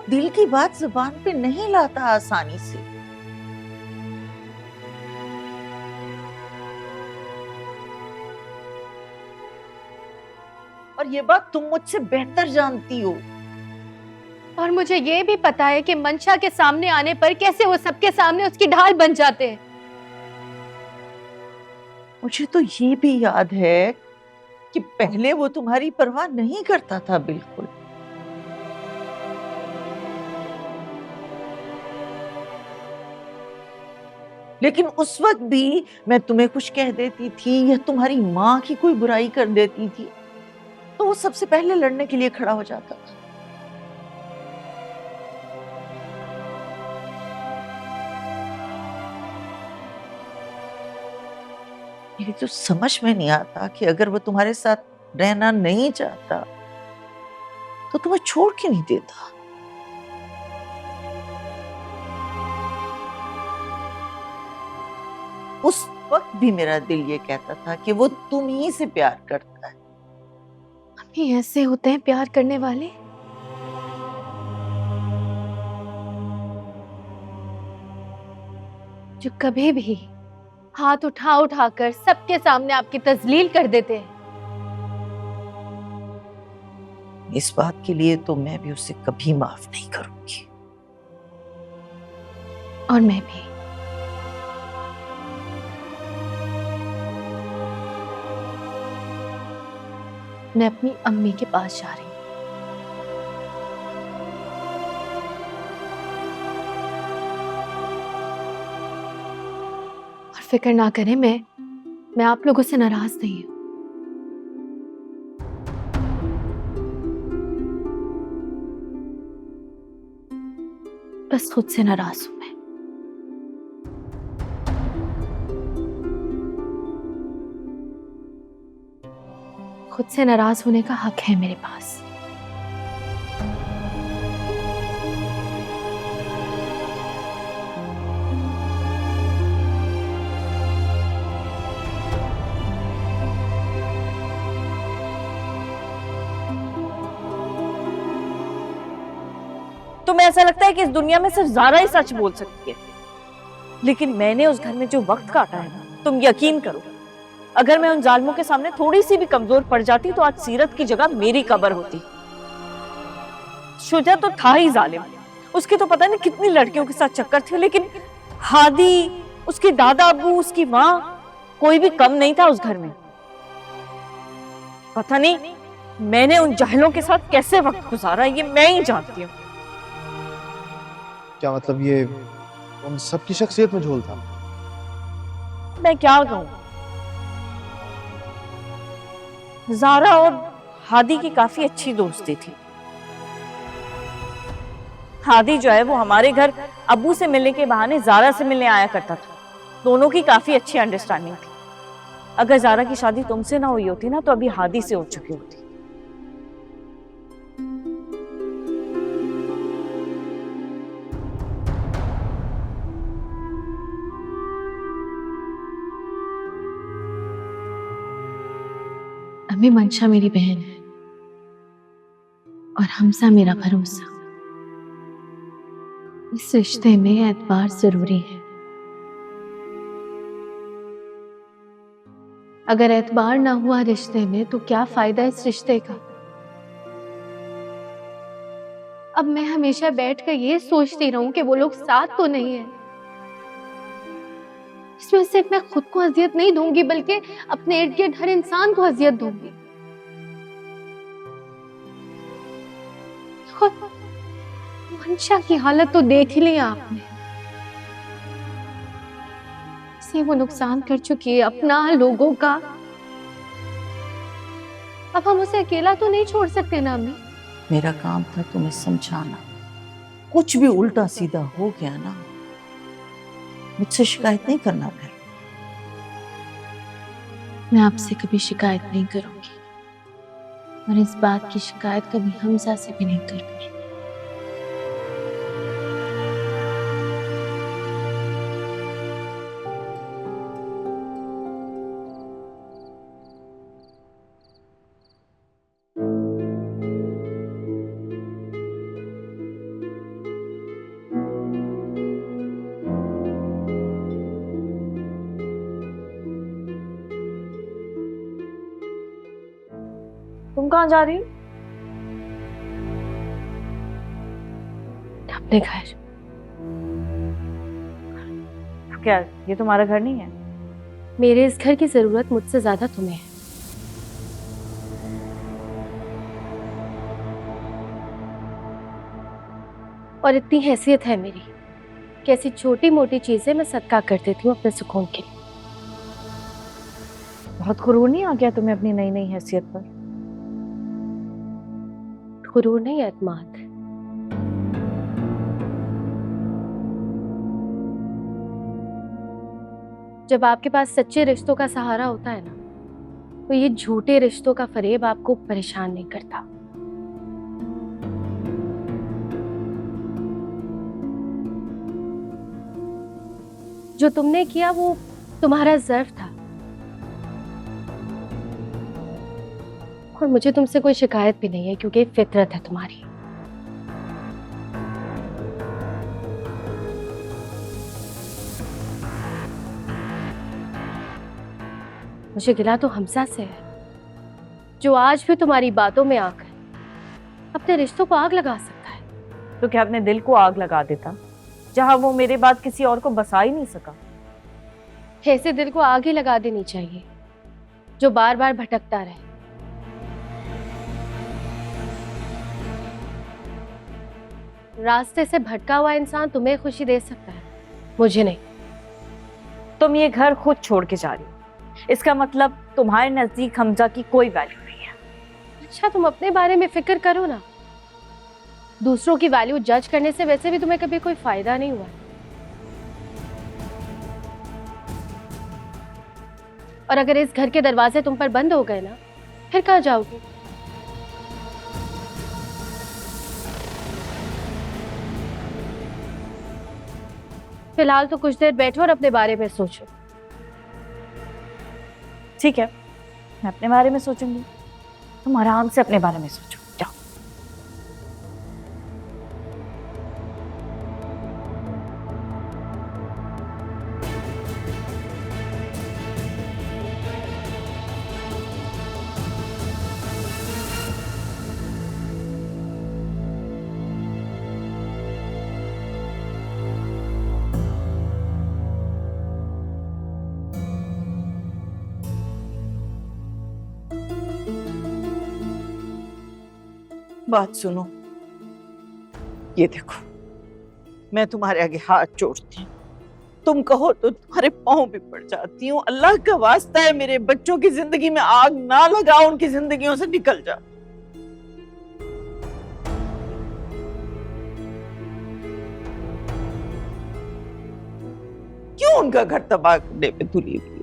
दिल की बात जुबान पे नहीं लाता आसानी से। और ये बात तुम मुझसे बेहतर जानती हो। और मुझे ये भी पता है कि मंशा के सामने आने पर कैसे वो सबके सामने उसकी ढाल बन जाते हैं। मुझे तो ये भी याद है कि पहले वो तुम्हारी परवाह नहीं करता था बिल्कुल। लेकिन उस वक्त भी मैं तुम्हें कुछ कह देती थी या तुम्हारी माँ की कोई बुराई कर देती थी तो वो सबसे पहले लड़ने के लिए खड़ा हो जाता था। मेरी तो समझ में नहीं आता कि अगर वो तुम्हारे साथ रहना नहीं चाहता तो तुम्हें छोड़ के नहीं देता। उस वक्त भी मेरा दिल ये कहता था कि वो तुम ही से प्यार करता है। अम्मी, ऐसे होते हैं प्यार करने वाले? जो कभी भी हाथ उठा उठा कर सबके सामने आपकी तजलील कर देते हैं। इस बात के लिए तो मैं भी उसे कभी माफ नहीं करूंगी। और मैं भी। मैं अपनी अम्मी के पास जा रही हूँ। और फिक्र ना करें, मैं आप लोगों से नाराज नहीं हूँ। बस खुद से नाराज हूं मैं। खुद से नाराज होने का हक है मेरे पास। तुम्हें ऐसा लगता है कि इस दुनिया में सिर्फ ज़ारा ही सच बोल सकती है, लेकिन मैंने उस घर में जो वक्त काटा है ना, तुम यकीन करो, अगर मैं उन जालिमों के सामने थोड़ी सी भी कमजोर पड़ जाती तो आज सीरत की जगह मेरी कब्र होती। शुजा तो था ही जालिम, उसके तो पता नहीं कितनी लड़कियों के साथ चक्कर थे, लेकिन हादी, उसके दादा अबू, उसकी माँ, कोई भी कम नहीं था उस घर में। पता नहीं मैंने उन जाहिलों के साथ कैसे वक्त गुजारा, ये मैं ही जानती हूँ। क्या मतलब ये उन सबकी शख्सियत में झोल था? मैं क्या कहूँ, ज़ारा और हादी की काफी अच्छी दोस्ती थी। हादी जो है वो हमारे घर अब्बू से मिलने के बहाने ज़ारा से मिलने आया करता था। दोनों की काफी अच्छी अंडरस्टैंडिंग थी। अगर ज़ारा की शादी तुमसे ना हुई होती ना तो अभी हादी से हो चुकी होती। अम्मी, मंशा मेरी बहन है और हमजा मेरा भरोसा। इस रिश्ते में एतबार जरूरी है। अगर एतबार ना हुआ रिश्ते में तो क्या फायदा इस रिश्ते का। अब मैं हमेशा बैठकर ये सोचती रहूं कि वो लोग साथ तो नहीं है। इसमें सिर्फ मैं खुद को अजियत नहीं दूंगी बल्कि अपने इर्द गिर्द हर इंसान को अजियत दूंगी। खुद मंशा की हालत तो देख ही लिया आपने। इसे वो नुकसान कर चुकी है अपना, लोगों का। अब हम उसे अकेला तो नहीं छोड़ सकते ना अम्मी। मेरा काम था तुम्हें समझाना। कुछ भी उल्टा सीधा हो गया ना, मुझसे शिकायत नहीं करना फिर। मैं आपसे कभी शिकायत नहीं करूंगी और इस बात की शिकायत कभी हमजा से भी नहीं करूंगी। तुम कहाँ जा रही हो? अपने घर। क्या ये तुम्हारा घर नहीं है? मेरे इस घर की जरूरत मुझसे ज्यादा तुम्हें है। और इतनी हैसियत है मेरी कि ऐसी छोटी मोटी चीजें मैं सदका कर देती हूँ अपने सुकून के लिए। बहुत गुरूर नहीं आ गया तुम्हें अपनी नई नई हैसियत पर? गुरूर नहीं, एतमाद। जब आपके पास सच्चे रिश्तों का सहारा होता है ना, तो ये झूठे रिश्तों का फरेब आपको परेशान नहीं करता। जो तुमने किया वो तुम्हारा ज़र्फ था, और मुझे तुमसे कोई शिकायत भी नहीं है क्योंकि फितरत है तुम्हारी। मुझे गिला तो हमजा से है, जो आज भी तुम्हारी बातों में आकर अपने रिश्तों को आग लगा सकता है। तो क्या अपने दिल को आग लगा देता जहां वो मेरे बाद किसी और को बसा ही नहीं सका? ऐसे दिल को आग ही लगा देनी चाहिए जो बार बार भटकता रहे। रास्ते से भटका हुआ इंसान तुम्हें खुशी दे सकता है, मुझे नहीं। तुम ये घर खुद छोड़ के जा रही हो, इसका मतलब तुम्हारे नजदीक हमजा की कोई वैल्यू नहीं है। अच्छा, तुम अपने बारे में फिक्र करो ना। दूसरों की वैल्यू जज करने से वैसे भी तुम्हें कभी कोई फायदा नहीं हुआ। और अगर इस घर के दरवाजे तुम पर बंद हो गए ना, फिर कहाँ जाओगे? फिलहाल तो कुछ देर बैठो और अपने बारे में सोचो। ठीक है, मैं अपने बारे में सोचूंगी, तुम आराम से अपने बारे में सोचो। जाओ। बात सुनो, ये देखो, मैं तुम्हारे आगे हाथ जोड़ती हूँ, तुम कहो तो तुम्हारे पांव भी पड़ जाती हूँ। अल्लाह का वास्ता है, मेरे बच्चों की जिंदगी में आग ना लगाओ, उनकी जिंदगियों से निकल जाओ। क्यों उनका घर तबाह करने पे तुली हुई?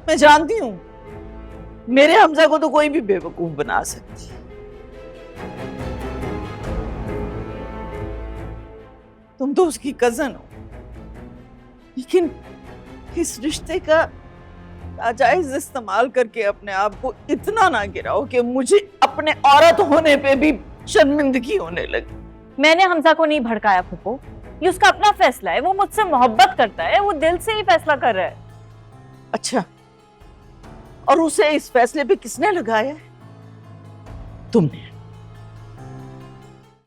मैं जानती हूं मेरे हमजा को तो कोई भी बेवकूफ बना सकती है। तुम तो उसकी कजन हो, लेकिन इस रिश्ते का नाजायज इस्तेमाल करके अपने आप को इतना ना गिराओ कि मुझे अपने औरत होने पे भी शर्मिंदगी होने लगी। मैंने हमजा को नहीं भड़काया फूफो, ये उसका अपना फैसला है। वो मुझसे मोहब्बत करता है, वो दिल से ही फैसला कर रहा है। अच्छा, और उसे इस फैसले पे किसने लगाया है? तुमने।